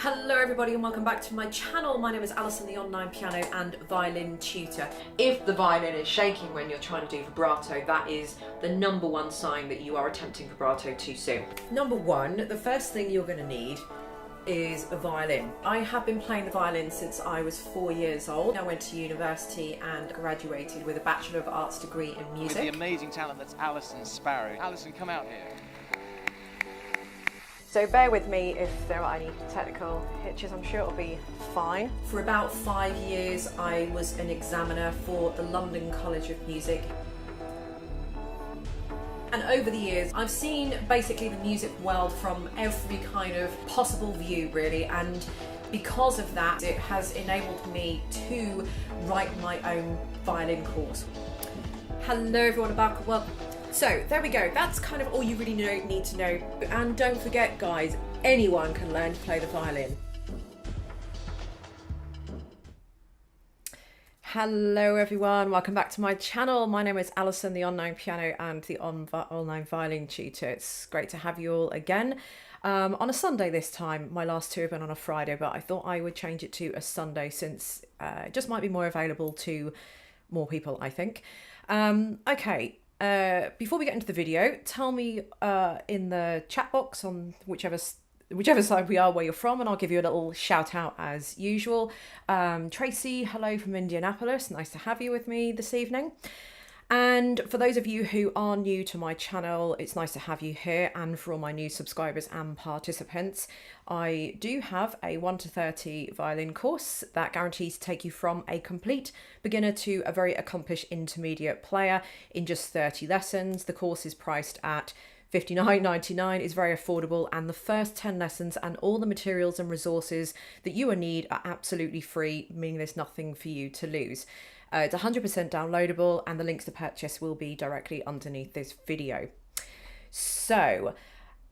Hello everybody and welcome back to my channel. My name is Alison, the online piano and violin tutor. If the violin is shaking when you're trying to do vibrato, that is the number one sign that you are attempting vibrato too soon. Number one, the first thing you're going to need is a violin. I have been playing the violin since I was 4 years old. I went to university and graduated with a Bachelor of Arts degree in music. With the amazing talent that's Alison Sparrow. Alison, come out here. So bear with me if there are any technical hitches, I'm sure it'll be fine. For about 5 years I was an examiner for the London College of Music. And over the years I've seen basically the music world from every kind of possible view really, and because of that it has enabled me to write my own violin course. Hello everyone, welcome. So there we go, that's kind of all you really need to know. And don't forget guys, anyone can learn to play the violin. Hello everyone, welcome back to my channel. My name is Alison, the online piano and the online violin tutor. It's great to have you all again. On a Sunday this time. My last two have been on a Friday, but I thought I would change it to a Sunday since it just might be more available to more people, I think. Okay. Before we get into the video, tell me in the chat box on whichever side we are where you're from, and I'll give you a little shout out as usual. Tracy, hello from Indianapolis. Nice to have you with me this evening. And for those of you who are new to my channel, it's nice to have you here. And for all my new subscribers and participants, I do have a 1 to 30 violin course that guarantees to take you from a complete beginner to a very accomplished intermediate player in just 30 lessons. The course is priced at $59.99, is very affordable, and the first 10 lessons and all the materials and resources that you will need are absolutely free, meaning there's nothing for you to lose. It's 100% downloadable, and the links to purchase will be directly underneath this video. So,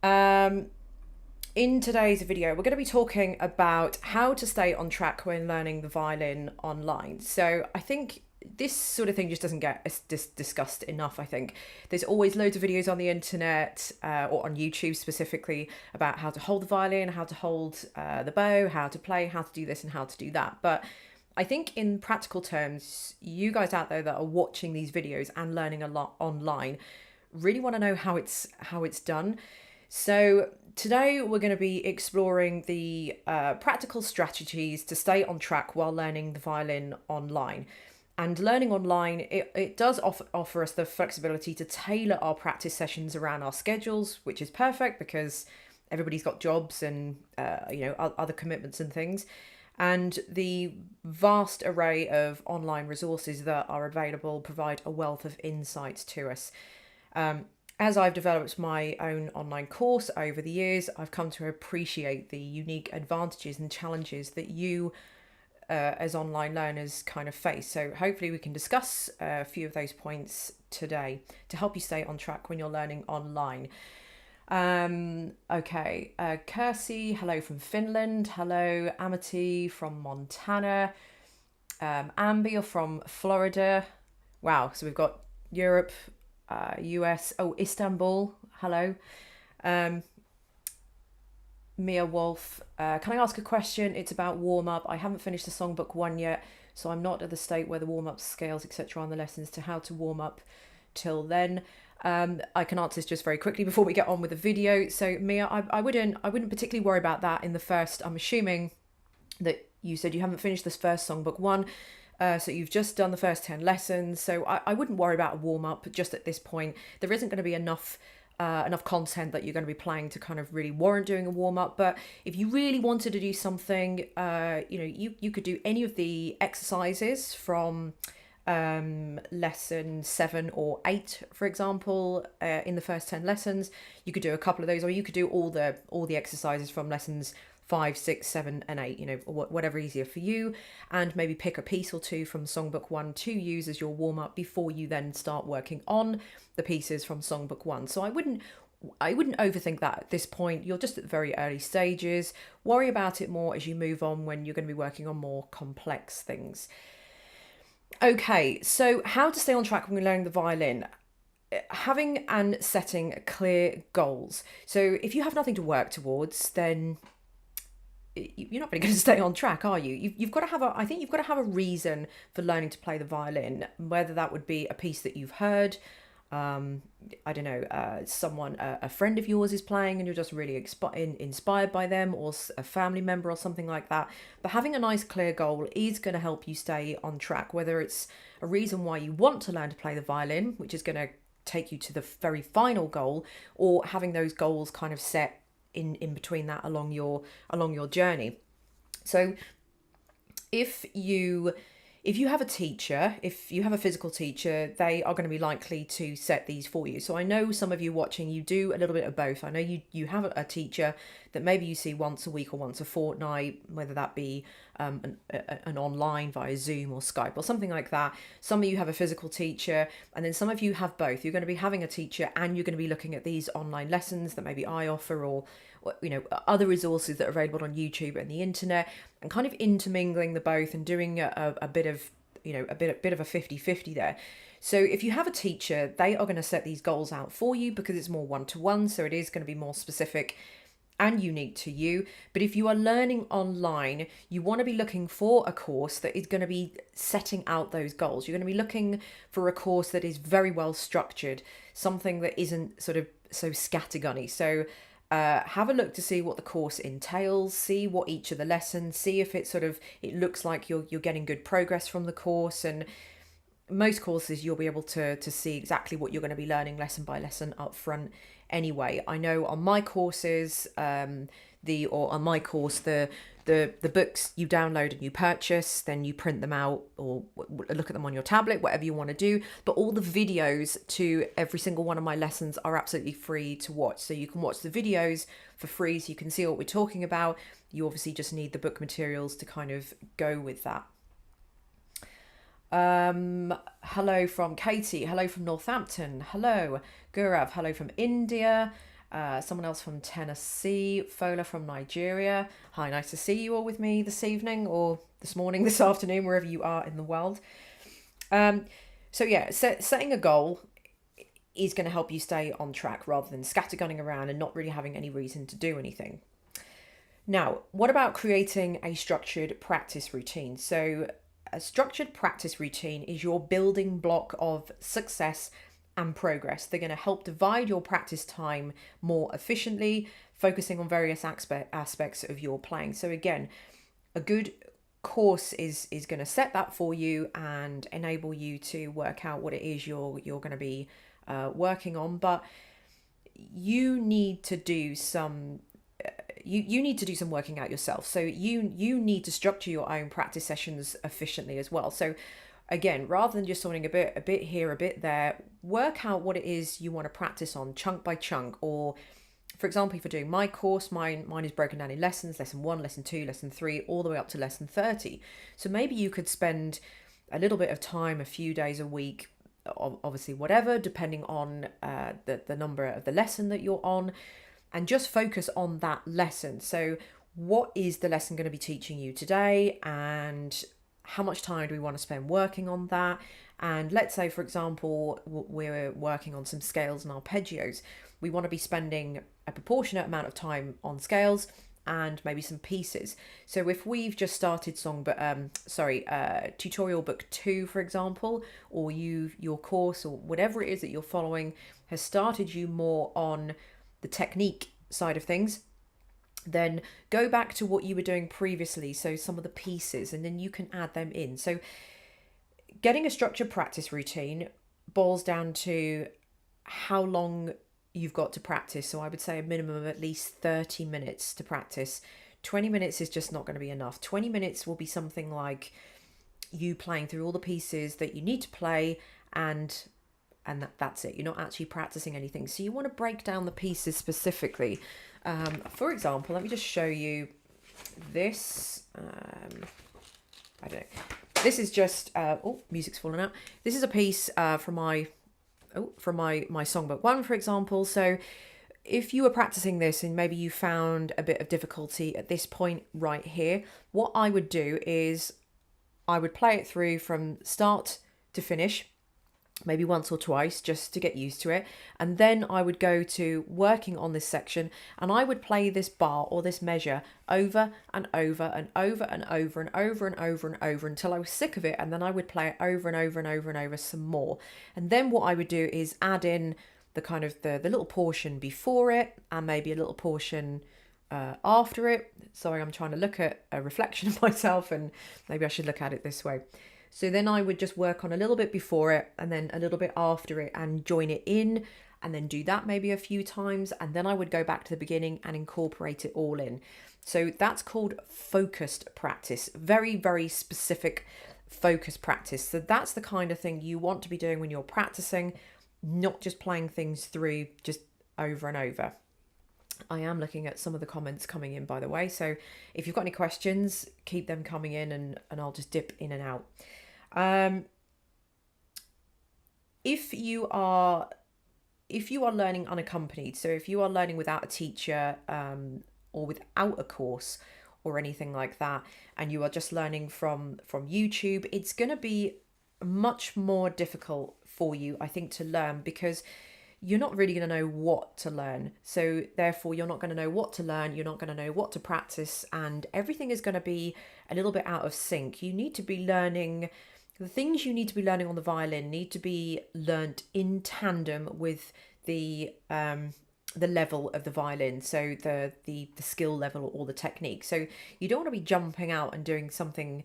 in today's video, we're going to be talking about how to stay on track when learning the violin online. So I think this sort of thing just doesn't get discussed enough, I think. There's always loads of videos on the internet, or on YouTube specifically, about how to hold the violin, how to hold the bow, how to play, how to do this and how to do that. But I think in practical terms, you guys out there that are watching these videos and learning a lot online really want to know how it's done. So today we're going to be exploring the practical strategies to stay on track while learning the violin online. And learning online, it does offer us the flexibility to tailor our practice sessions around our schedules, which is perfect because everybody's got jobs and other commitments and things. And the vast array of online resources that are available provide a wealth of insights to us. As I've developed my own online course over the years, I've come to appreciate the unique advantages and challenges that you as online learners kind of face. So hopefully we can discuss a few of those points today to help you stay on track when you're learning online. Okay, Kirsty, hello from Finland. Hello, Amity from Montana. Amber, you're from Florida. Wow, so we've got Europe, US, Istanbul, hello. Mia Wolf, can I ask a question? It's about warm-up. I haven't finished the songbook 1 yet, so I'm not at the state where the warm-up scales, etc. on the lessons to how to warm up till then. I can answer this just very quickly before we get on with the video. So Mia, I wouldn't particularly worry about that in the first. I'm assuming that you said you haven't finished this first songbook 1, so you've just done the first 10 lessons. So I wouldn't worry about a warm up just at this point. There isn't going to be enough content that you're going to be playing to kind of really warrant doing a warm up. But if you really wanted to do something, you could do any of the exercises from lesson 7 or 8, for example, in the first 10 lessons. You could do a couple of those, or you could do all the exercises from lessons 5, 6, 7 and 8, whatever easier for you, and maybe pick a piece or two from songbook 1 to use as your warm-up before you then start working on the pieces from songbook 1. So I wouldn't overthink that at this point. You're just at the very early stages. Worry about it more as you move on when you're going to be working on more complex things. Okay, so how to stay on track when we're learning the violin. Having and setting clear goals. So if you have nothing to work towards, then you're not really going to stay on track, are you? You've got to have I think you've got to have a reason for learning to play the violin, whether that would be a piece that you've heard. I don't know, someone, a friend of yours is playing and you're just really inspired by them, or a family member or something like that. But having a nice clear goal is going to help you stay on track, whether it's a reason why you want to learn to play the violin, which is going to take you to the very final goal, or having those goals kind of set in between that along your journey. So if you have a teacher, if you have a physical teacher, they are going to be likely to set these for you. So I know some of you watching, you do a little bit of both. I know you have a teacher that maybe you see once a week or once a fortnight, whether that be an online via Zoom or Skype or something like that. Some of you have a physical teacher, and then some of you have both. You're going to be having a teacher and you're going to be looking at these online lessons that maybe I offer, or other resources that are available on YouTube and the internet, and kind of intermingling the both and doing a bit of a bit of a 50-50 there. So if you have a teacher, they are going to set these goals out for you because it's more one-to-one, so it is going to be more specific and unique to you. But if you are learning online, you want to be looking for a course that is going to be setting out those goals. You're going to be looking for a course that is very well structured, something that isn't sort of so scattergunny. So have a look to see what the course entails, see what each of the lessons, see if it looks like you're getting good progress from the course. And most courses you'll be able to see exactly what you're going to be learning lesson by lesson up front anyway. I know on my courses, the books you download and you purchase, then you print them out or look at them on your tablet, whatever you want to do. But all the videos to every single one of my lessons are absolutely free to watch. So you can watch the videos for free, so you can see what we're talking about. You obviously just need the book materials to kind of go with that. Hello from Katie. Hello from Northampton. Hello, Gaurav. Hello from India. Someone else from Tennessee. Fola from Nigeria. Hi, nice to see you all with me this evening, or this morning, this afternoon, wherever you are in the world. So yeah, setting a goal is going to help you stay on track rather than scattergunning around and not really having any reason to do anything. Now, what about creating a structured practice routine? So a structured practice routine is your building block of success and progress. They're going to help divide your practice time more efficiently, focusing on various aspects of your playing. So again, a good course is going to set that for you and enable you to work out what it is you're going to be working on. But you need to do some you need to do some working out yourself. So you need to structure your own practice sessions efficiently as well. So again, rather than just sorting a bit here, a bit there, work out what it is you want to practice on chunk by chunk. Or for example, if you're doing my course, mine is broken down in lessons, lesson 1, lesson 2, lesson 3, all the way up to lesson 30. So maybe you could spend a little bit of time, a few days a week, obviously whatever, depending on the number of the lesson that you're on, and just focus on that lesson. So what is the lesson going to be teaching you today, and how much time do we want to spend working on that? And let's say, for example, we're working on some scales and arpeggios. We want to be spending a proportionate amount of time on scales and maybe some pieces. So if we've just started tutorial book 2, for example, or your course or whatever it is that you're following has started you more on the technique side of things, then go back to what you were doing previously, so some of the pieces, and then you can add them in. So getting a structured practice routine boils down to how long you've got to practice. So I would say a minimum of at least 30 minutes to practice. 20 minutes is just not going to be enough. 20 minutes will be something like you playing through all the pieces that you need to play, and that's it. You're not actually practicing anything. So you want to break down the pieces specifically. For example, let me just show you this. I don't know. This is just, music's fallen out. This is a piece from my songbook 1, for example. So if you were practicing this and maybe you found a bit of difficulty at this point right here, what I would do is I would play it through from start to finish. maybe once or twice just to get used to it. And then I would go to working on this section, and I would play this bar or this measure over and over and over and over and over and over and over until I was sick of it. And then I would play it over and over and over and over some more. And then what I would do is add in the kind of the little portion before it, and maybe a little portion after it. Sorry, I'm trying to look at a reflection of myself, and maybe I should look at it this way. So then I would just work on a little bit before it and then a little bit after it and join it in, and then do that maybe a few times. And then I would go back to the beginning and incorporate it all in. So that's called focused practice. Very, very specific focused practice. So that's the kind of thing you want to be doing when you're practicing, not just playing things through just over and over. I am looking at some of the comments coming in, by the way. So if you've got any questions, keep them coming in, and I'll just dip in and out. If you are learning unaccompanied, so if you are learning without a teacher, or without a course or anything like that, and you are just learning from YouTube, it's going to be much more difficult for you, I think, to learn, because you're not really going to know what to learn. So therefore, you're not going to know what to learn. You're not going to know what to practice, and everything is going to be a little bit out of sync. You need to be learning, the things you need to be learning on the violin need to be learnt in tandem with the level of the violin, so the skill level or the technique. So you don't want to be jumping out and doing something,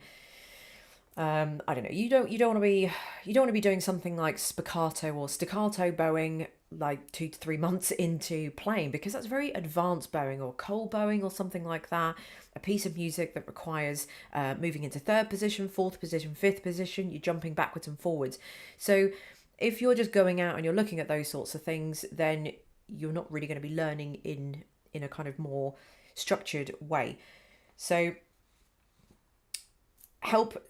I don't know, you don't want to be doing something like spiccato or staccato bowing like 2 to 3 months into playing, because that's very advanced bowing, or cold bowing or something like that. A piece of music that requires moving into 3rd position, 4th position, 5th position, you're jumping backwards and forwards. So if you're just going out and you're looking at those sorts of things, then you're not really going to be learning in a kind of more structured way. So help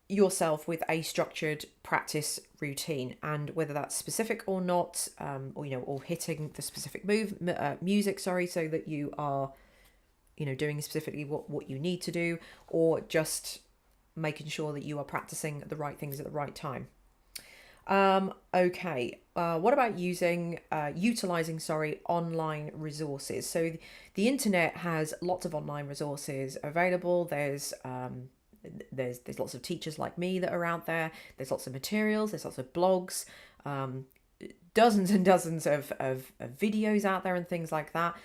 yourself with a structured practice routine, and whether that's specific or not, or hitting the specific music, so that you are, doing specifically what you need to do, or just making sure that you are practicing the right things at the right time. Okay. What about utilizing online resources? So the internet has lots of online resources available. There's lots of teachers like me that are out there. There's lots of materials. There's lots of blogs, dozens and dozens of videos out there and things like that.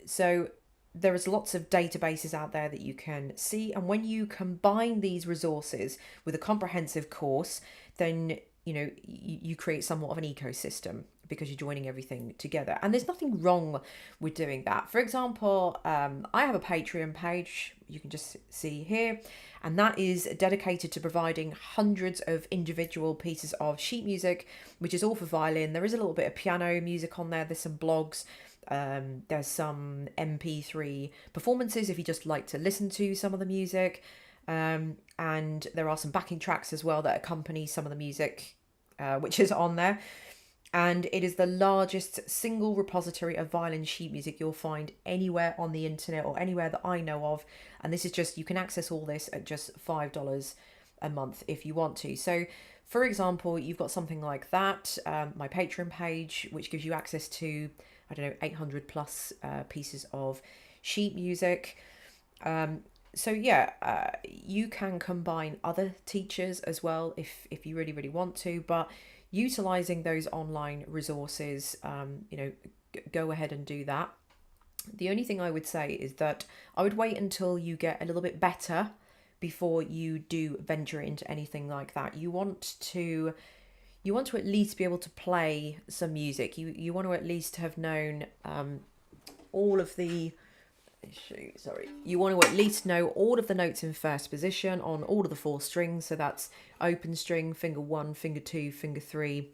So there is lots of databases out there that you can see. And when you combine these resources with a comprehensive course, then, you create somewhat of an ecosystem, because you're joining everything together. And there's nothing wrong with doing that. For example, I have a Patreon page, you can just see here, and that is dedicated to providing hundreds of individual pieces of sheet music, which is all for violin. There is a little bit of piano music on there. There's some blogs. There's some MP3 performances if you just like to listen to some of the music. And there are some backing tracks as well that accompany some of the music, which is on there. And it is the largest single repository of violin sheet music you'll find anywhere on the internet, or anywhere that I know of. And this is just, you can access all this at just $5 a month if you want to. So for example, you've got something like that, my Patreon page, which gives you access to, 800 plus pieces of sheet music. So yeah, you can combine other teachers as well if you really, really want to, but utilizing those online resources, go ahead and do that. The only thing I would say is that I would wait until you get a little bit better before you do venture into anything like that. You want to at least be able to play some music. You want to at least have known all of the you want to at least know all of the notes in 1st position on all of the 4 strings. So that's open string, finger 1, finger 2, finger 3,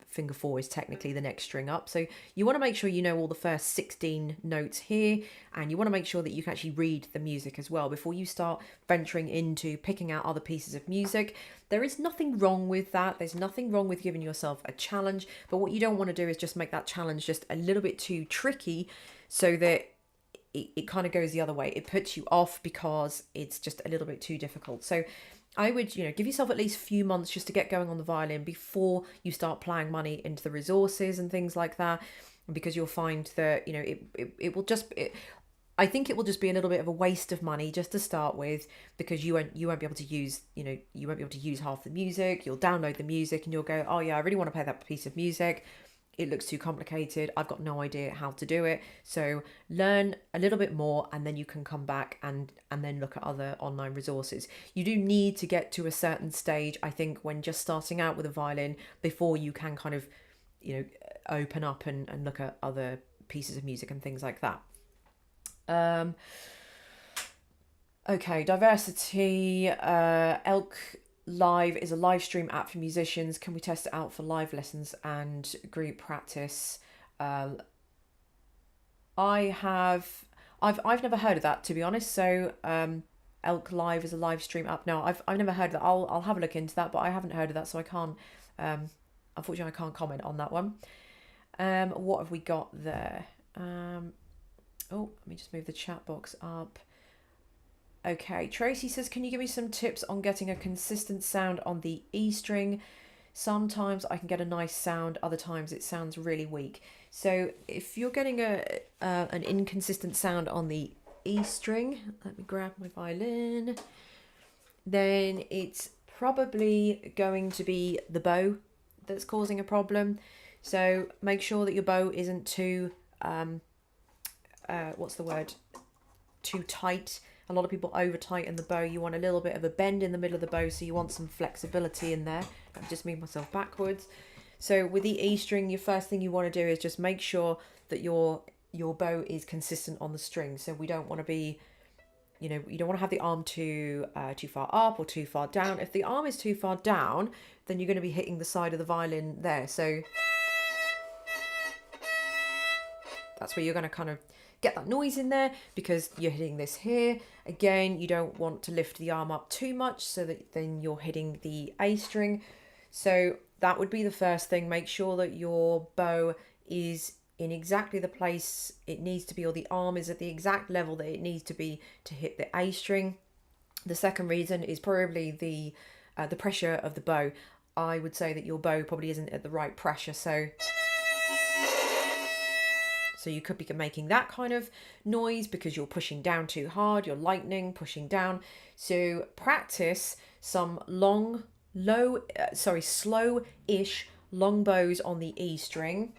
finger 4 is technically the next string up. So you want to make sure you know all the first 16 notes here, and you want to make sure that you can actually read the music as well before you start venturing into picking out other pieces of music. There is nothing wrong with that. There's nothing wrong with giving yourself a challenge, but what you don't want to do is just make that challenge just a little bit too tricky, so that it kind of goes the other way. It puts you off because it's just a little bit too difficult. So I would, give yourself at least a few months just to get going on the violin before you start ploughing money into the resources and things like that, because you'll find that, it will just, I think it will just be a little bit of a waste of money just to start with, because you won't be able to use, you won't be able to use half the music. You'll download the music and you'll go, oh yeah, I really want to play that piece of music. It looks too complicated. I've got no idea how to do it. So learn a little bit more, and then you can come back and then look at other online resources. You do need to get to a certain stage, I think, when just starting out with a violin, before you can kind of, open up and look at other pieces of music and things like that. Okay, diversity. Elk Live is a live stream app for musicians. Can we test it out for live lessons and group practice? I've never heard of that, to be honest. So Elk Live is a live stream app. No, I've never heard of that. I'll have a look into that, but I haven't heard of that, so I can't. Unfortunately, I can't comment on that one. What have we got there? Let me just move the chat box up. Okay, Tracy says, can you give me some tips on getting a consistent sound on the E string? Sometimes I can get a nice sound, other times it sounds really weak. So if you're getting an inconsistent sound on the E string, let me grab my violin, then it's probably going to be the bow that's causing a problem. So make sure that your bow isn't too, too tight. A lot of people over tighten the bow. You want a little bit of a bend in the middle of the bow, so you want some flexibility in there. I've just moved myself backwards. So with the E string, your first thing you want to do is just make sure that your bow is consistent on the string. So we don't want to be, you don't want to have the arm too far up or too far down. If the arm is too far down, then you're going to be hitting the side of the violin there. So that's where you're going to kind of get that noise in there, because you're hitting this here. Again, you don't want to lift the arm up too much, so that then you're hitting the A string. So that would be the first thing. Make sure that your bow is in exactly the place it needs to be, or the arm is at the exact level that it needs to be to hit the A string. The second reason is probably the pressure of the bow. I would say that your bow probably isn't at the right pressure, so you could be making that kind of noise because you're pushing down too hard, you're lightening, pushing down. So practice some slow-ish long bows on the E string.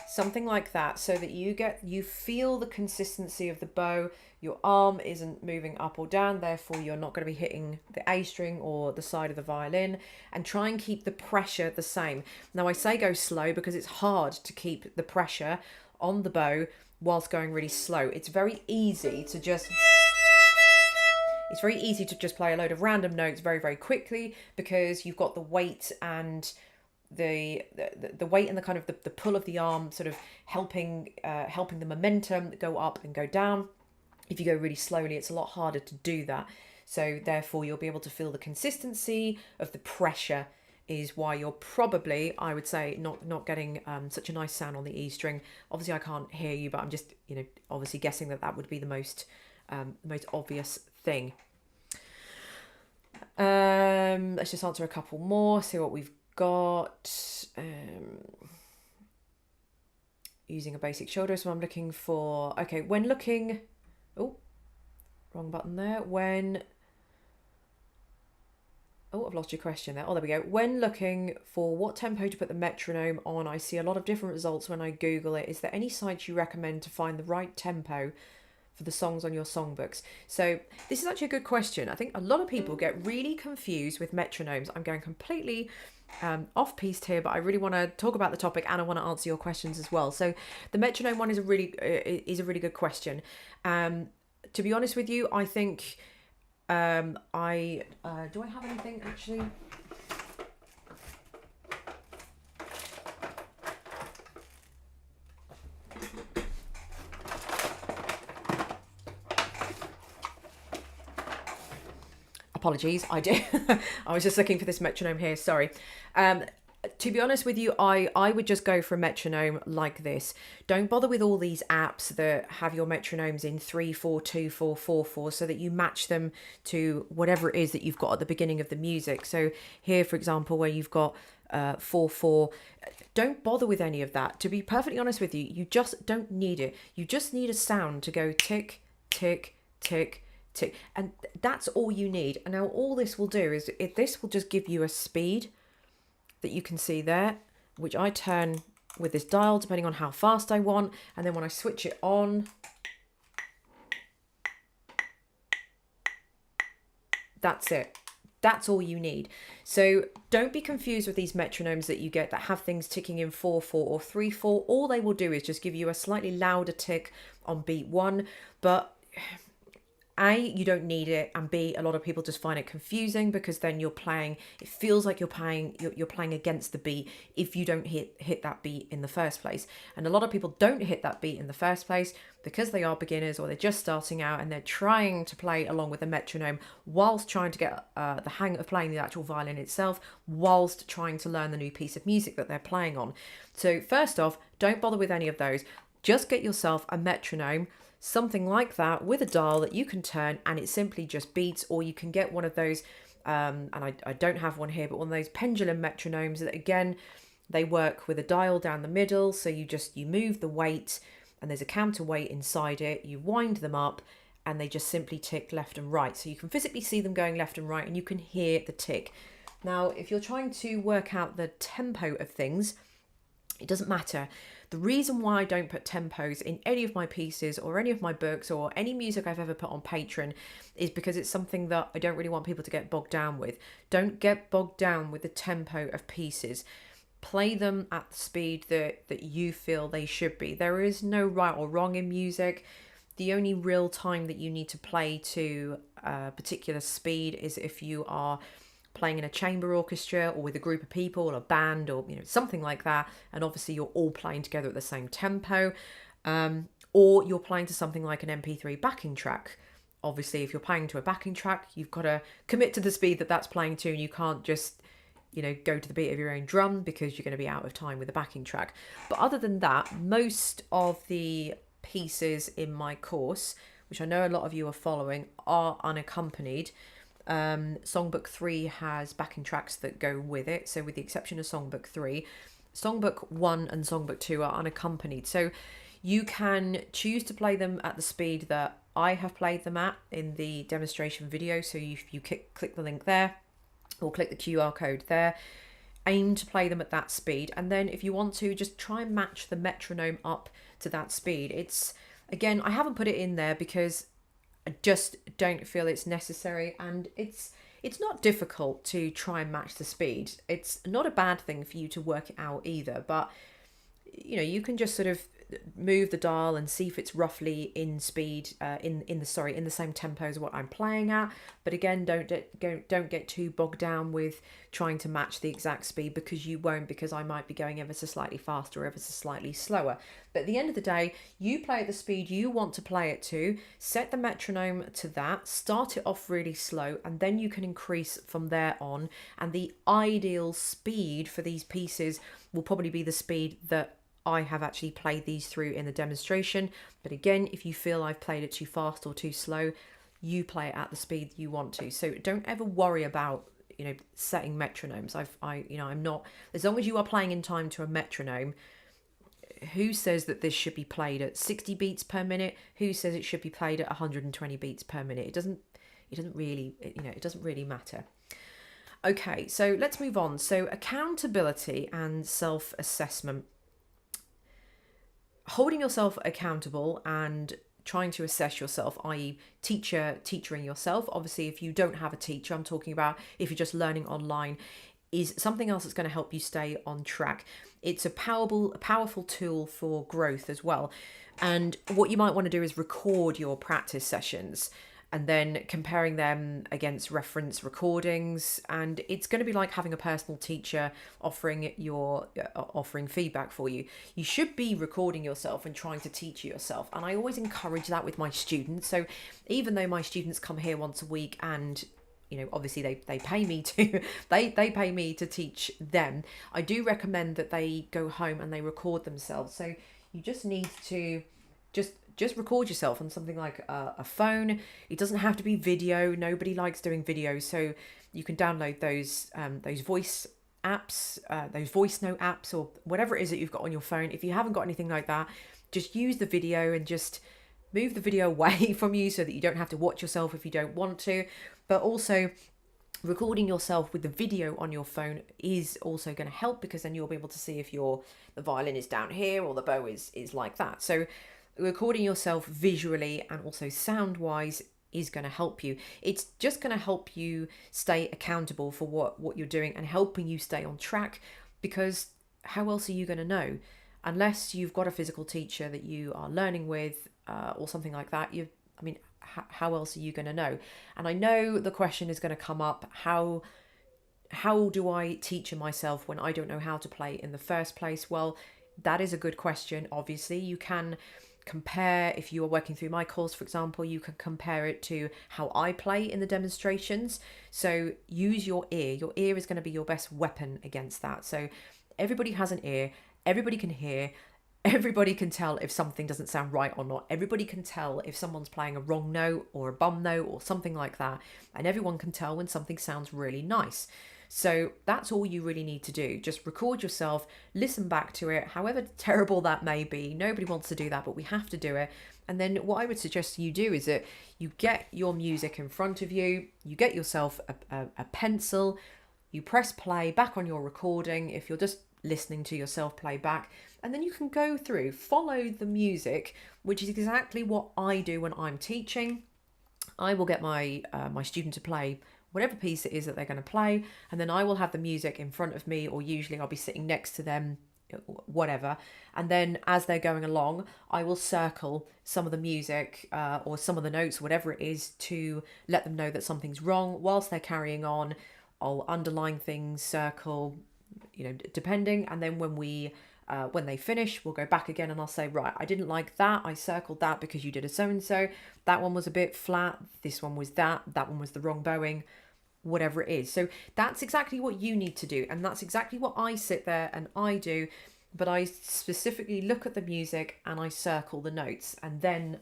Something like that, so that you feel the consistency of the bow. Your arm isn't moving up or down, therefore you're not going to be hitting the A string or the side of the violin. And try and keep the pressure the same. Now I say go slow because it's hard to keep the pressure on the bow whilst going really slow. It's very easy to just play a load of random notes very, very quickly, because you've got the weight and the weight and the kind of the pull of the arm sort of helping the momentum go up and go down. If you go really slowly, it's a lot harder to do that. So therefore you'll be able to feel the consistency of the pressure, is why you're probably, I would say, not getting such a nice sound on the E string. Obviously I can't hear you, but I'm just obviously guessing that would be the most obvious thing. Let's just answer a couple more, see what we've got. Using a basic shoulder, so I'm looking for, okay, when looking, wrong button there. I've lost your question there. There we go. When looking for what tempo to put the metronome on, I see a lot of different results when I Google it. Is there any sites you recommend to find the right tempo for the songs on your songbooks? So this is actually a good question. I think a lot of people get really confused with metronomes. I'm going completely off piste here, but I really want to talk about the topic and I want to answer your questions as well. So the metronome one is a really good question. To be honest with you, I think do I have anything actually? Apologies, I did. I was just looking for this metronome here, sorry. To be honest with you, I would just go for a metronome like this. Don't bother with all these apps that have your metronomes in 3/4/2/4/4/4, so that you match them to whatever it is that you've got at the beginning of the music. So here, for example, where you've got 4/4, don't bother with any of that. To be perfectly honest with you, you just don't need it. You just need a sound to go tick, tick, tick, tick, and that's all you need. And now all this will do is this will just give you a speed that you can see there, which I turn with this dial depending on how fast I want, and then when I switch it on, that's it. That's all you need. So don't be confused with these metronomes that you get that have things ticking in 4/4 or 3/4. All they will do is just give you a slightly louder tick on beat 1, but A, you don't need it, and B, a lot of people just find it confusing because then you're playing, it feels like you're playing against the beat if you don't hit that beat in the first place. And a lot of people don't hit that beat in the first place because they are beginners or they're just starting out and they're trying to play along with the metronome whilst trying to get the hang of playing the actual violin itself, whilst trying to learn the new piece of music that they're playing on. So first off, don't bother with any of those. Just get yourself a metronome, something like that with a dial that you can turn and it simply just beats, or you can get one of those and I don't have one here, but one of those pendulum metronomes that, again, they work with a dial down the middle. So you move the weight and there's a counterweight inside it, you wind them up and they just simply tick left and right, so you can physically see them going left and right and you can hear the tick. Now if you're trying to work out the tempo of things, it doesn't matter. The reason why I don't put tempos in any of my pieces or any of my books or any music I've ever put on Patreon is because it's something that I don't really want people to get bogged down with. Don't get bogged down with the tempo of pieces. Play them at the speed that you feel they should be. There is no right or wrong in music. The only real time that you need to play to a particular speed is if you are playing in a chamber orchestra or with a group of people or a band or something like that, and obviously you're all playing together at the same tempo, or you're playing to something like an MP3 backing track. Obviously if you're playing to a backing track, you've got to commit to the speed that's playing to, and you can't just go to the beat of your own drum because you're going to be out of time with the backing track. But other than that, most of the pieces in my course, which I know a lot of you are following, are unaccompanied. Songbook 3 has backing tracks that go with it, so with the exception of Songbook 3, Songbook 1 and Songbook 2 are unaccompanied, so you can choose to play them at the speed that I have played them at in the demonstration video. So if you click the link there or click the QR code there, aim to play them at that speed, and then if you want to, just try and match the metronome up to that speed. It's, again, I haven't put it in there because I just don't feel it's necessary, and it's not difficult to try and match the speed. It's not a bad thing for you to work it out either, but you can just sort of move the dial and see if it's roughly in speed, in the same tempo as what I'm playing at. But again, don't get too bogged down with trying to match the exact speed, because you won't, because I might be going ever so slightly faster or ever so slightly slower. But at the end of the day, you play at the speed you want to play it to, set the metronome to that, start it off really slow, and then you can increase from there on. And the ideal speed for these pieces will probably be the speed that I have actually played these through in the demonstration. But again, if you feel I've played it too fast or too slow, you play it at the speed you want to. So don't ever worry about setting metronomes. I'm not, as long as you are playing in time to a metronome. Who says that this should be played at 60 beats per minute? Who says it should be played at 120 beats per minute? It doesn't really matter. Okay, so let's move on. So accountability and self-assessment. Holding yourself accountable and trying to assess yourself, i.e. teachering yourself. Obviously, if you don't have a teacher, I'm talking about if you're just learning online, is something else that's going to help you stay on track. It's a powerful tool for growth as well. And what you might want to do is record your practice sessions and then comparing them against reference recordings. And it's going to be like having a personal teacher offering feedback for you. You should be recording yourself and trying to teach yourself. And I always encourage that with my students. So even though my students come here once a week and obviously they pay me to they pay me to teach them. I do recommend that they go home and they record themselves. So you just need to just record yourself on something like a phone. It doesn't have to be video. Nobody likes doing video, so you can download those voice apps, those voice note apps, or whatever it is that you've got on your phone. If you haven't got anything like that, just use the video and just move the video away from you so that you don't have to watch yourself if you don't want to. But also, recording yourself with the video on your phone is also going to help, because then you'll be able to see if the violin is down here or the bow is like that. So recording yourself visually and also sound wise is going to help you. It's just going to help you stay accountable for what you're doing and helping you stay on track, because how else are you going to know? Unless you've got a physical teacher that you are learning with or something like that, how else are you going to know? And I know the question is going to come up, how do I teach myself when I don't know how to play in the first place? Well, that is a good question. Obviously, you can compare. If you are working through my course, for example, you can compare it to how I play in the demonstrations. So use your ear. Your ear is going to be your best weapon against that. So everybody has an ear. Everybody can hear. Everybody can tell if something doesn't sound right or not. Everybody can tell if someone's playing a wrong note or a bum note or something like that. And everyone can tell when something sounds really nice. So that's all you really need to do. Just record yourself, listen back to it, however terrible that may be. Nobody wants to do that, but we have to do it. And then what I would suggest you do is that you get your music in front of you, you get yourself a pencil, you press play back on your recording if you're just listening to yourself play back, and then you can go through, follow the music, which is exactly what I do when I'm teaching. I will get my student to play whatever piece it is that they're going to play, and then I will have the music in front of me, or usually I'll be sitting next to them, whatever, and then as they're going along I will circle some of the music or some of the notes, whatever it is, to let them know that something's wrong whilst they're carrying on. I'll underline things, circle, depending, and then when they finish, we'll go back again and I'll say, right, I didn't like that, I circled that because you did a so-and-so, that one was a bit flat, this one was that one was the wrong bowing, whatever it is. So that's exactly what you need to do, and that's exactly what I sit there and I do, but I specifically look at the music and I circle the notes, and then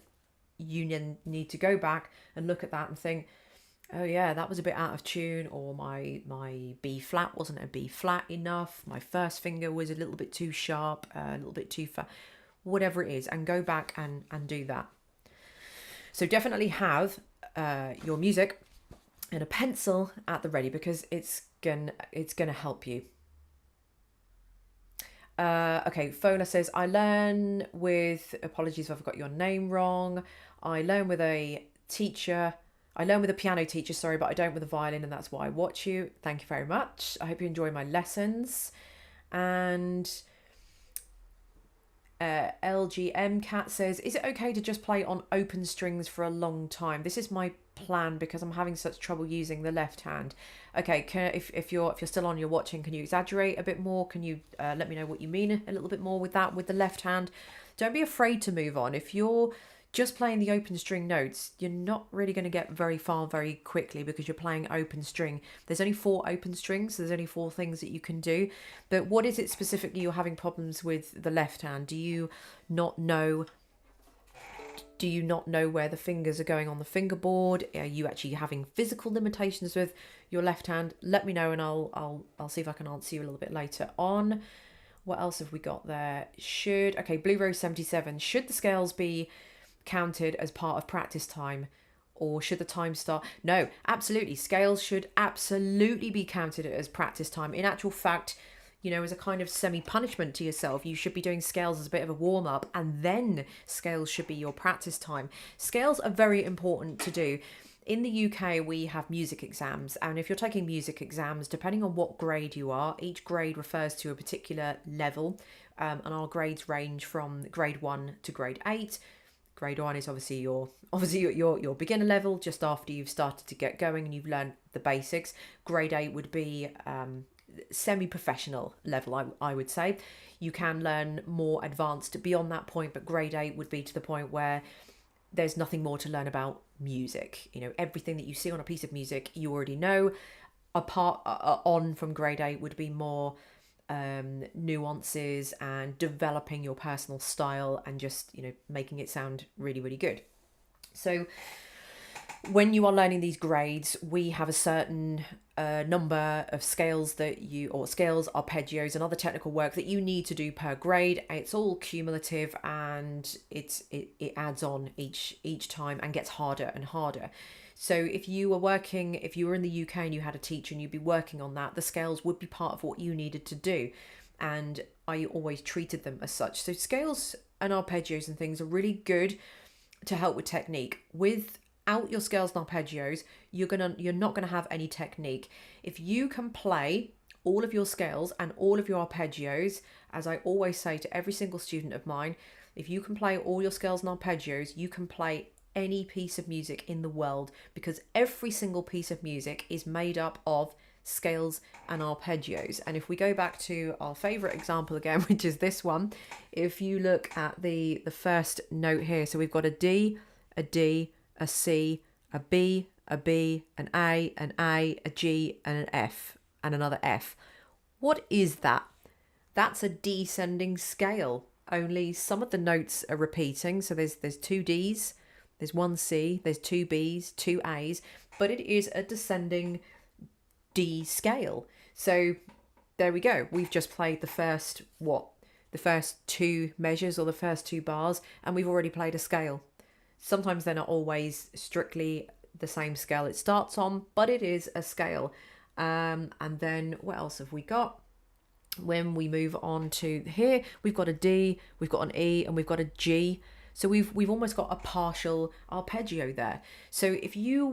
you need to go back and look at that and think, oh yeah, that was a bit out of tune, or my B flat wasn't a B flat enough, my first finger was a little bit too sharp, a little bit too fat, whatever it is, and go back and do that. So definitely have your music and a pencil at the ready, because it's gonna help you. Okay, Fola says, I learn with, apologies if I've got your name wrong, I learn with a piano teacher, sorry, but I don't with a violin, and that's why I watch you. Thank you very much. I hope you enjoy my lessons. And LGM Cat says, is it okay to just play on open strings for a long time? This is my plan because I'm having such trouble using the left hand. Okay, if you're still on, you're watching, can you exaggerate a bit more? Can you let me know what you mean a little bit more with that, with the left hand? Don't be afraid to move on. If you're just playing the open string notes, you're not really going to get very far very quickly, because you're playing open string. There's only 4 open strings, so there's only 4 things that you can do. But what is it specifically you're having problems with the left hand? Do you not know where the fingers are going on the fingerboard? Are you actually having physical limitations with your left hand? Let me know, and I'll see if I can answer you a little bit later on. What else have we got there? Blue Rose 77, should the scales be counted as part of practice time, or should the time start? No, absolutely, scales should absolutely be counted as practice time. In actual fact, as a kind of semi-punishment to yourself, you should be doing scales as a bit of a warm-up, and then scales should be your practice time. Scales are very important to do. In the UK, we have music exams, and if you're taking music exams, depending on what grade you are, each grade refers to a particular level, and our grades range from grade 1 to grade 8. Grade 1 is obviously your beginner level, just after you've started to get going and you've learned the basics. Grade 8 would be semi-professional level, I would say. You can learn more advanced beyond that point, but grade 8 would be to the point where there's nothing more to learn about music. You know, everything that you see on a piece of music, you already know. Apart on from grade 8 would be more nuances and developing your personal style and just, you know, making it sound really, really good. So when you are learning these grades, we have a certain number of scales that scales, arpeggios, and other technical work that you need to do per grade. It's all cumulative, and it adds on each time and gets harder and harder. So if you were in the UK and you had a teacher and you'd be working on that, the scales would be part of what you needed to do. And I always treated them as such. So scales and arpeggios and things are really good to help with technique. Without your scales and arpeggios, you're not gonna have any technique. If you can play all of your scales and all of your arpeggios, as I always say to every single student of mine, if you can play all your scales and arpeggios, you can play any piece of music in the world, because every single piece of music is made up of scales and arpeggios. And if we go back to our favorite example again, which is this one, if you look at the first note here, so we've got a D, a D, a C, a B, an A, a G, and an F, and another F. What is that? That's a descending scale. Only some of the notes are repeating. So there's two Ds, there's one C, there's two Bs, two As, but it is a descending D scale. So there we go. We've just played the first two measures or the first two bars, and we've already played a scale. Sometimes they're not always strictly the same scale it starts on, but it is a scale. And then what else have we got? When we move on to here, we've got a D, we've got an E, and we've got a G. So we've almost got a partial arpeggio there. So if you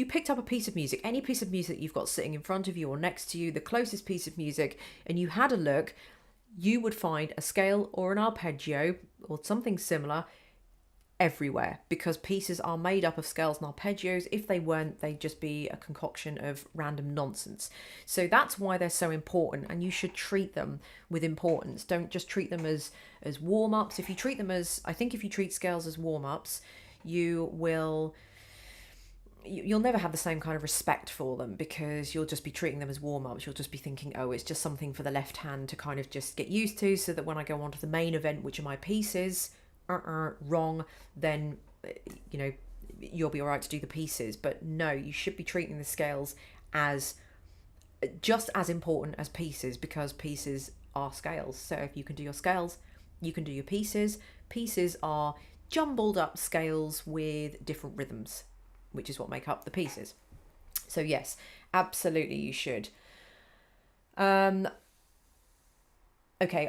picked up a piece of music, any piece of music you've got sitting in front of you or next to you, the closest piece of music, and you had a look, you would find a scale or an arpeggio or something similar everywhere, because pieces are made up of scales and arpeggios. If they weren't, they'd just be a concoction of random nonsense. So that's why they're so important, and you should treat them with importance. Don't just treat them as warm-ups. If you treat scales as warm-ups, you'll never have the same kind of respect for them, because you'll just be treating them as warm-ups. You'll just be thinking, oh, it's just something for the left hand to kind of just get used to, so that when I go on to the main event, which are my pieces, wrong, then you know you'll be all right to do the pieces. But no, you should be treating the scales as just as important as pieces, because pieces are scales. So if you can do your scales, you can do your pieces. Pieces are jumbled up scales with different rhythms, which is what make up the pieces. So yes, absolutely you should. Okay,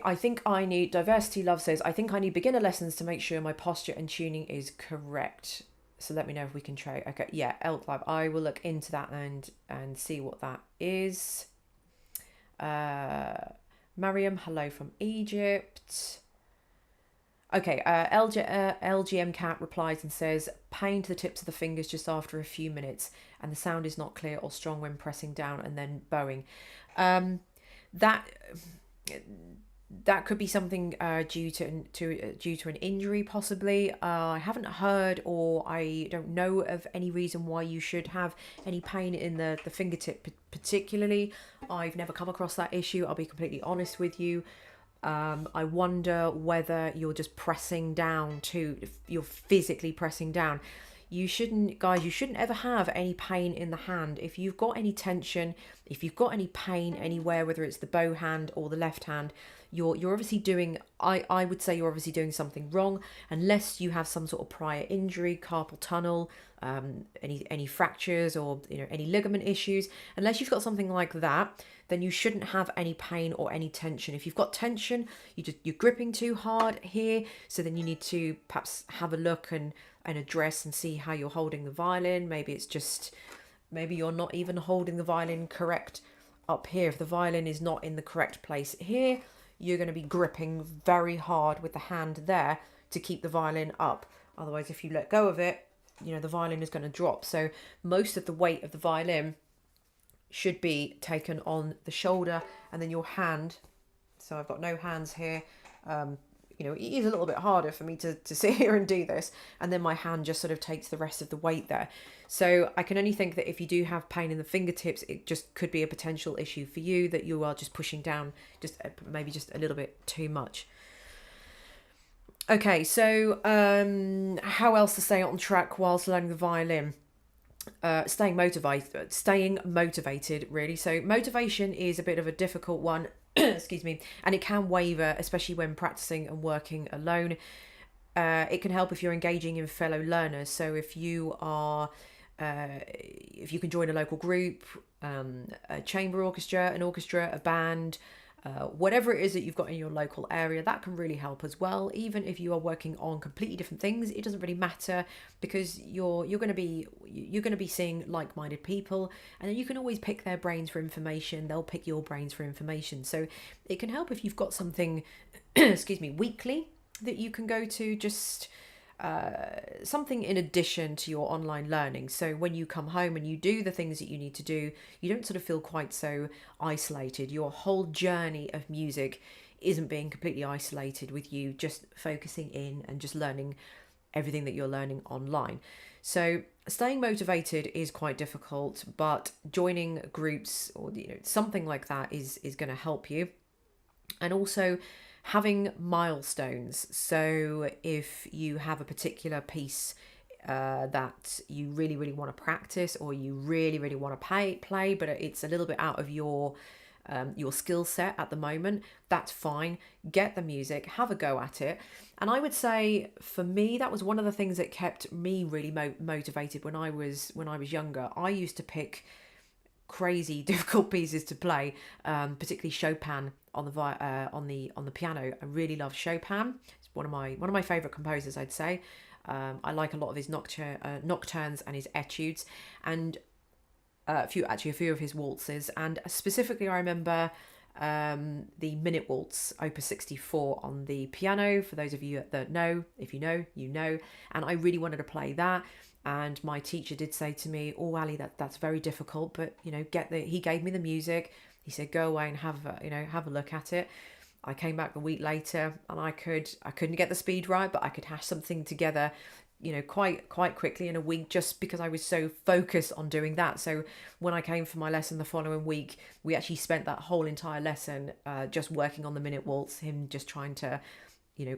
Diversity Love says, I think I need beginner lessons to make sure my posture and tuning is correct. So let me know if we can try. Okay, yeah, Elk Live. I will look into that and see what that is. Mariam, hello from Egypt. Okay, LGM Cat replies and says, pain to the tips of the fingers just after a few minutes, and the sound is not clear or strong when pressing down and then bowing. That could be something due to an injury, possibly. I haven't heard, or I don't know of any reason why you should have any pain in the fingertip particularly. I've never come across that issue, I'll be completely honest with you. I wonder whether you're just pressing down you're physically pressing down. You shouldn't ever have any pain in the hand. If you've got any tension, if you've got any pain anywhere, whether it's the bow hand or the left hand, you're obviously doing, I would say you're obviously doing something wrong, unless you have some sort of prior injury, carpal tunnel, any fractures, or any ligament issues. Unless you've got something like that, then you shouldn't have any pain or any tension. If you've got tension, you're gripping too hard here, so then you need to perhaps have a look and address and see how you're holding the violin. Maybe you're not even holding the violin correct up here. If the violin is not in the correct place here, you're going to be gripping very hard with the hand there to keep the violin up. Otherwise, if you let go of it, the violin is going to drop. So most of the weight of the violin should be taken on the shoulder, and then your hand. So I've got no hands here. it is a little bit harder for me to sit here and do this, and then my hand just sort of takes the rest of the weight there. So I can only think that if you do have pain in the fingertips, it just could be a potential issue for you, that you are just pushing down maybe just a little bit too much. Okay, so how else to stay on track whilst learning the violin? Staying motivated really. So motivation is a bit of a difficult one excuse me, and it can waver, especially when practicing and working alone. It can help if you're engaging in fellow learners. So if you can join a local group, a chamber orchestra, an orchestra, a band, whatever it is that you've got in your local area, that can really help as well. Even if you are working on completely different things, it doesn't really matter, because you're going to be seeing like-minded people, and you can always pick their brains for information. They'll pick your brains for information. So it can help if you've got something excuse me, weekly that you can go to, just something in addition to your online learning. So when you come home and you do the things that you need to do, you don't sort of feel quite so isolated. Your whole journey of music isn't being completely isolated with you just focusing in and just learning everything that you're learning online. So staying motivated is quite difficult, but joining groups or something like that is going to help you. And also having milestones. So if you have a particular piece that you really, really want to practice, or you really, really want to play, but it's a little bit out of your skill set at the moment, that's fine. Get the music, have a go at it. And I would say for me, that was one of the things that kept me really motivated when I was younger. I used to pick crazy difficult pieces to play, particularly Chopin on the piano. I really love Chopin. It's one of my favorite composers, I'd say. I like a lot of his nocturnes and his etudes, and a few of his waltzes. And specifically, I remember the Minute Waltz, Opus 64 on the piano. For those of you that know, if you know, you know. And I really wanted to play that. And my teacher did say to me, "Oh, Ali, that's very difficult, but he gave me the music. He said, go away and have a look at it." I came back a week later, and I couldn't get the speed right, but I could hash something together, quite quickly in a week, just because I was so focused on doing that. So when I came for my lesson the following week, we actually spent that whole entire lesson just working on the Minute Waltz, him just trying to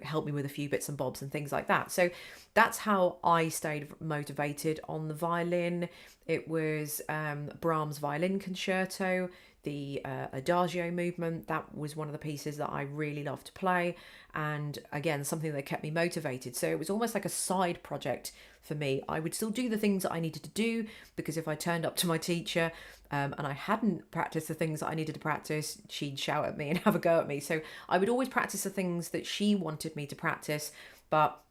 help me with a few bits and bobs and things like that. So that's how I stayed motivated. On the violin, it was Brahms' Violin Concerto, the Adagio movement. That was one of the pieces that I really loved to play, and again, something that kept me motivated. So it was almost like a side project for me. I would still do the things that I needed to do, because if I turned up to my teacher and I hadn't practiced the things that I needed to practice, she'd shout at me and have a go at me. So I would always practice the things that she wanted me to practice, but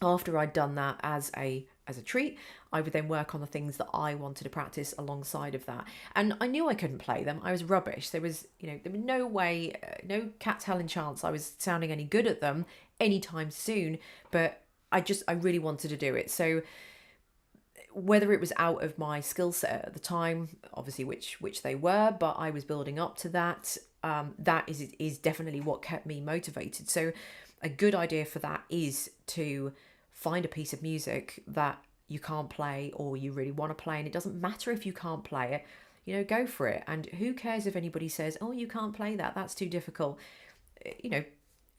after I'd done that as a treat, I would then work on the things that I wanted to practice alongside of that. And I knew I couldn't play them. I was rubbish. There was no way, no cat's hell and chance I was sounding any good at them anytime soon, but I really wanted to do it. So whether it was out of my skill set at the time, obviously which they were, but I was building up to that, that is definitely what kept me motivated. So a good idea for that is to find a piece of music that you can't play or you really want to play, and it doesn't matter if you can't play it, go for it. And who cares if anybody says, "Oh, you can't play that's too difficult." It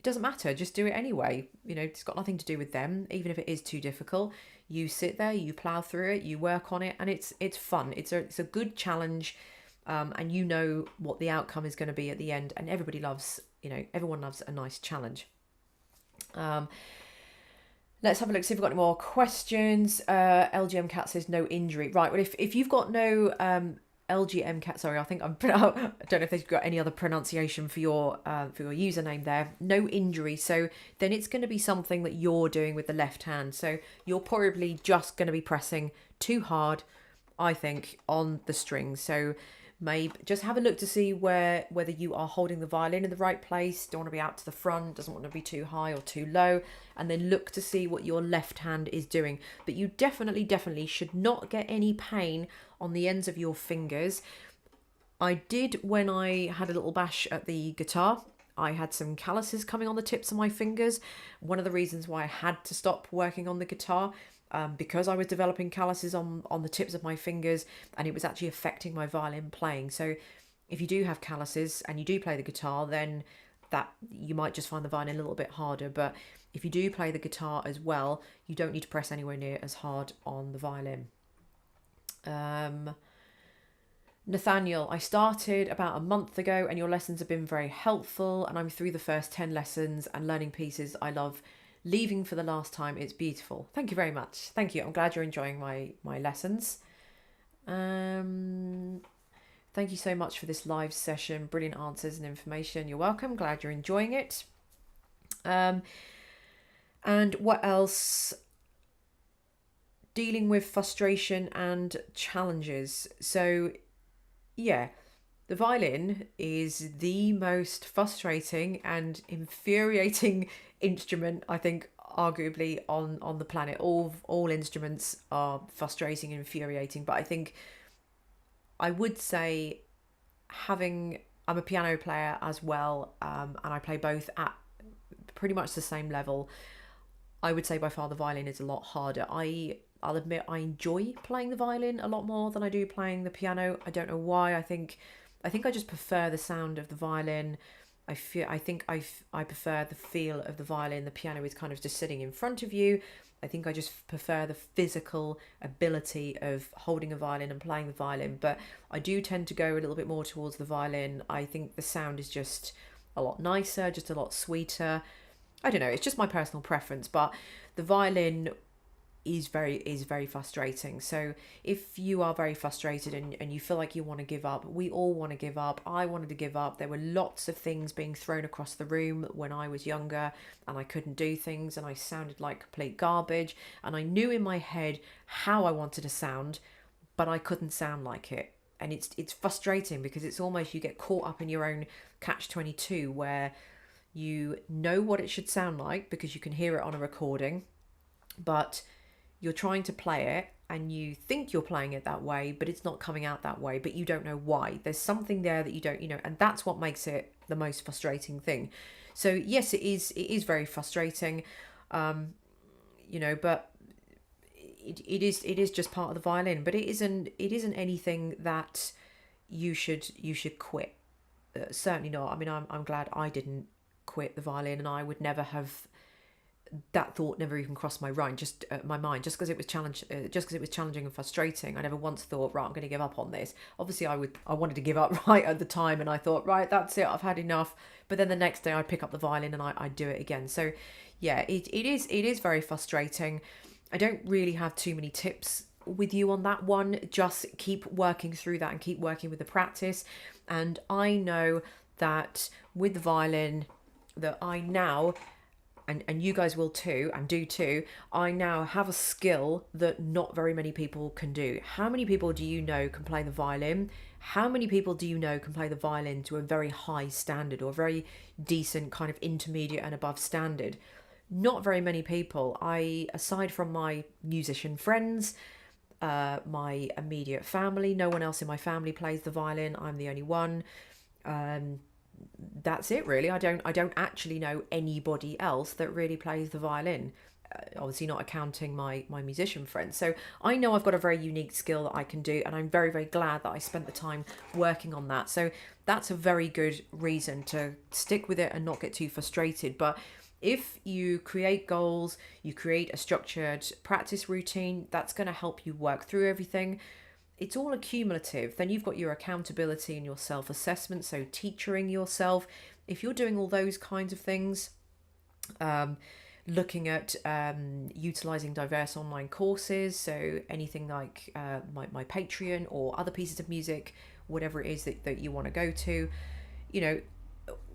doesn't matter, just do it anyway. It's got nothing to do with them. Even if it is too difficult, you sit there, you plow through it, you work on it, and it's fun. It's a good challenge, and you know what the outcome is going to be at the end. And everybody loves, everyone loves a nice challenge. Let's have a look, see if we've got any more questions. LGM Cat says no injury. Right, well, if you've got no LGM Cat, sorry, I think I don't know if they've got any other pronunciation for your username there. No injury, so then it's going to be something that you're doing with the left hand. So you're probably just going to be pressing too hard, I think, on the strings. So maybe just have a look to see whether you are holding the violin in the right place. Don't want to be out to the front, doesn't want to be too high or too low, and then look to see what your left hand is doing. But you definitely should not get any pain on the ends of your fingers. I did when I had a little bash at the guitar. I had some calluses coming on the tips of my fingers. One of the reasons why I had to stop working on the guitar, because I was developing calluses on the tips of my fingers, and it was actually affecting my violin playing. So if you do have calluses and you do play the guitar, then that you might just find the violin a little bit harder. But if you do play the guitar as well, you don't need to press anywhere near as hard on the violin. Nathaniel, I started about a month ago and your lessons have been very helpful, and I'm through the first 10 lessons and learning pieces I love. Leaving for the last time, it's beautiful. Thank you very much. Thank you. I'm glad you're enjoying my lessons. Thank you so much for this live session. Brilliant answers and information. You're welcome. Glad you're enjoying it. And what else? Dealing with frustration and challenges. So, yeah, the violin is the most frustrating and infuriating instrument, I think, arguably on the planet. All instruments are frustrating and infuriating, but I think I would say I'm a piano player as well, and I play both at pretty much the same level. I would say by far the violin is a lot harder. I'll admit I enjoy playing the violin a lot more than I do playing the piano. I don't know why. I think I just prefer the sound of the violin. I prefer the feel of the violin. The piano is kind of just sitting in front of you. I think I just prefer the physical ability of holding a violin and playing the violin, but I do tend to go a little bit more towards the violin. I think the sound is just a lot nicer, just a lot sweeter. I don't know, it's just my personal preference, but the violin is very frustrating. So if you are very frustrated and you feel like you want to give up, we all want to give up. I wanted to give up. There were lots of things being thrown across the room when I was younger and I couldn't do things and I sounded like complete garbage, and I knew in my head how I wanted to sound, but I couldn't sound like it. And it's frustrating because it's almost you get caught up in your own catch-22 where you know what it should sound like because you can hear it on a recording, but you're trying to play it and you think you're playing it that way, but it's not coming out that way, but you don't know why. There's something there that you don't, and that's what makes it the most frustrating thing. So yes, it is very frustrating, but it is just part of the violin, but it isn't anything that you should quit. Certainly not. I mean, I'm glad I didn't quit the violin, and I would never have. That thought never even crossed my mind, just because it was challenging and frustrating. I never once thought, right, I'm going to give up on this. Obviously I wanted to give up right at the time, and I thought, right, that's it, I've had enough. But then the next day I'd pick up the violin and I'd do it again. So yeah, it is very frustrating. I don't really have too many tips with you on that one. Just keep working through that and keep working with the practice. And I know that with the violin that I now, and you guys will too, and do too, I now have a skill that not very many people can do. How many people do you know can play the violin? How many people do you know can play the violin to a very high standard or a very decent kind of intermediate and above standard? Not very many people. Aside from my musician friends, my immediate family, no one else in my family plays the violin. I'm the only one. That's it really. I don't actually know anybody else that really plays the violin, obviously not accounting my musician friends. So I know I've got a very unique skill that I can do, and I'm very, very glad that I spent the time working on that. So that's a very good reason to stick with it and not get too frustrated. But if you create goals, you create a structured practice routine, that's going to help you work through everything. It's all accumulative. Then you've got your accountability and your self-assessment, so teachering yourself. If you're doing all those kinds of things, looking at utilizing diverse online courses, so anything like my Patreon or other pieces of music, whatever it is that you want to go to,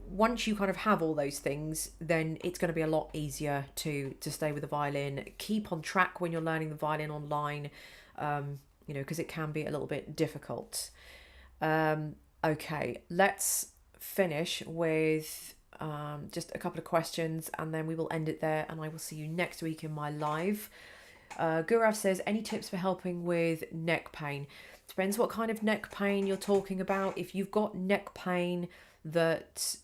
once you kind of have all those things, then it's going to be a lot easier to stay with the violin. Keep on track when you're learning the violin online, because it can be a little bit difficult. Okay, let's finish with just a couple of questions and then we will end it there, and I will see you next week in my live. Gurav says, any tips for helping with neck pain? Depends what kind of neck pain you're talking about. If you've got neck pain that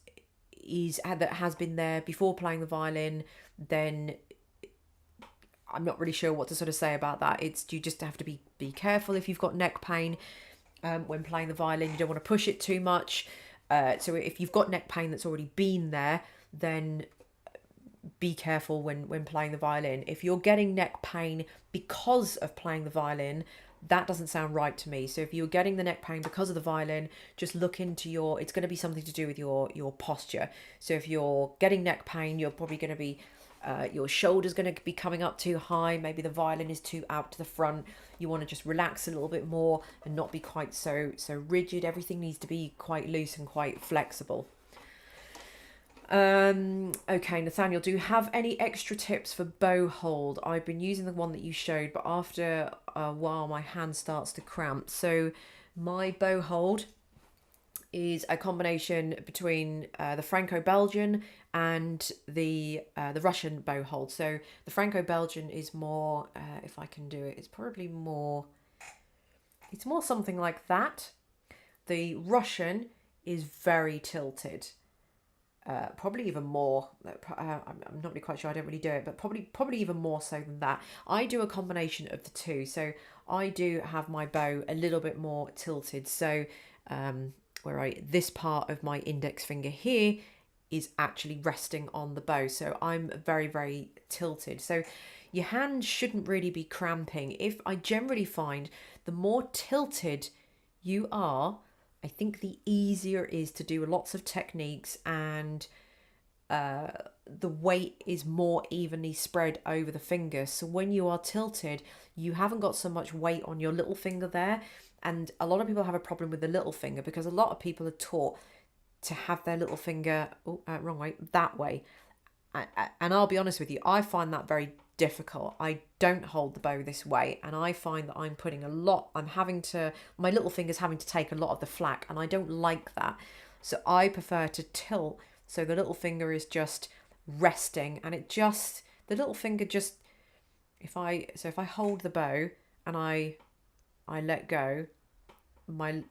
that has been there before playing the violin, then I'm not really sure what to sort of say about that. You just have to be careful if you've got neck pain when playing the violin. You don't want to push it too much. So if you've got neck pain that's already been there, then be careful when playing the violin. If you're getting neck pain because of playing the violin, that doesn't sound right to me. So if you're getting the neck pain because of the violin, just look into it's going to be something to do with your posture. So if you're getting neck pain, you're probably going to be your shoulder's going to be coming up too high. Maybe the violin is too out to the front. You want to just relax a little bit more and not be quite so rigid. Everything needs to be quite loose and quite flexible. Okay, Nathaniel, do you have any extra tips for bow hold? I've been using the one that you showed, but after a while my hand starts to cramp. So my bow hold is a combination between the Franco-Belgian and the Russian bow hold. So the Franco-Belgian is more, if I can do it, it's more something like that. The Russian is very tilted. Probably even more. I'm not really quite sure. I don't really do it, but probably even more so than that. I do a combination of the two. So I do have my bow a little bit more tilted. So this part of my index finger here is actually resting on the bow. So I'm very, very tilted. So your hand shouldn't really be cramping. If I generally find the more tilted you are, I think the easier it is to do lots of techniques, and the weight is more evenly spread over the finger. So when you are tilted, you haven't got so much weight on your little finger there. And a lot of people have a problem with the little finger because a lot of people are taught to have their little finger, wrong way, that way. And I'll be honest with you, I find that very difficult. I don't hold the bow this way, and I find that my little finger's having to take a lot of the flak, and I don't like that. So I prefer to tilt so the little finger is just resting, and the little finger just, if I hold the bow and I let go, my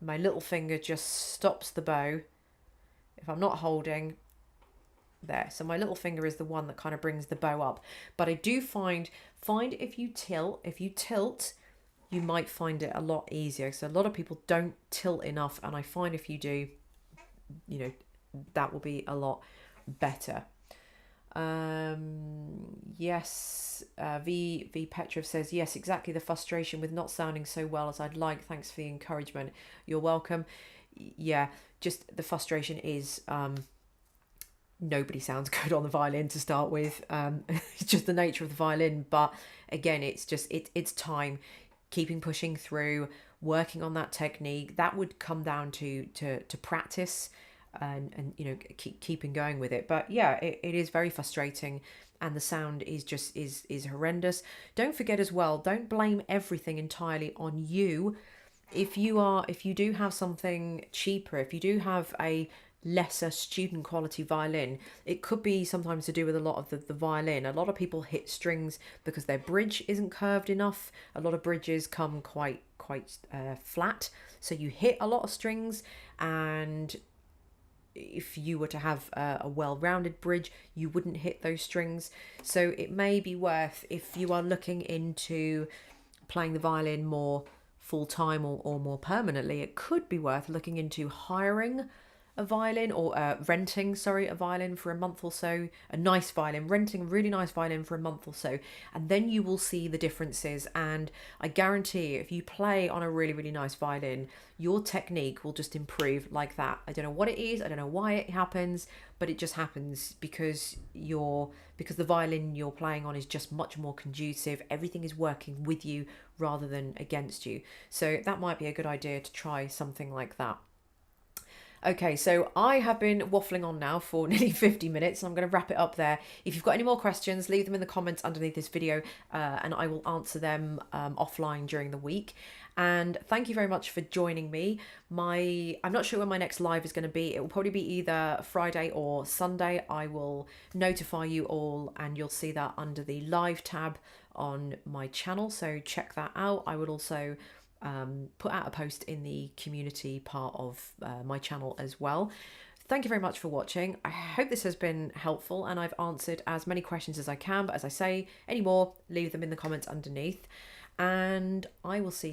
little finger just stops the bow. If I'm not holding there, so my little finger is the one that kind of brings the bow up. But I do find if you tilt, you might find it a lot easier. So a lot of people don't tilt enough, and I find if you do, that will be a lot better. Yes, V Petrov says yes, exactly, the frustration with not sounding so well as I'd like. Thanks for the encouragement. You're welcome. Yeah, just the frustration is nobody sounds good on the violin to start with. It's just the nature of the violin. But again, it's time, keeping pushing through, working on that technique. That would come down to practice and keeping going with it. But yeah, it is very frustrating, and the sound is horrendous. Don't forget as well, don't blame everything entirely on you. If you do have something cheaper, if you do have a lesser student quality violin, it could be sometimes to do with a lot of the violin. A lot of people hit strings because their bridge isn't curved enough. A lot of bridges come quite flat, so you hit a lot of strings, and if you were to have a well-rounded bridge, you wouldn't hit those strings. So it may be worth, if you are looking into playing the violin more full-time or more permanently, it could be worth looking into hiring a violin, or renting a violin for a month or so. A nice violin, renting a really nice violin for a month or so, and then you will see the differences. And I guarantee, if you play on a really, really nice violin, your technique will just improve like that. I don't know what it is, I don't know why it happens, but it just happens because the violin you're playing on is just much more conducive. Everything is working with you rather than against you. So that might be a good idea to try something like that. Okay, so I have been waffling on now for nearly 50 minutes, and I'm going to wrap it up there. If you've got any more questions, leave them in the comments underneath this video, and I will answer them offline during the week. And thank you very much for joining me. I'm not sure when my next live is going to be. It will probably be either Friday or Sunday. I will notify you all, and you'll see that under the live tab on my channel, so check that out. I would also put out a post in the community part of my channel as well. Thank you very much for watching. I hope this has been helpful and I've answered as many questions as I can. But as I say, any more, leave them in the comments underneath. And I will see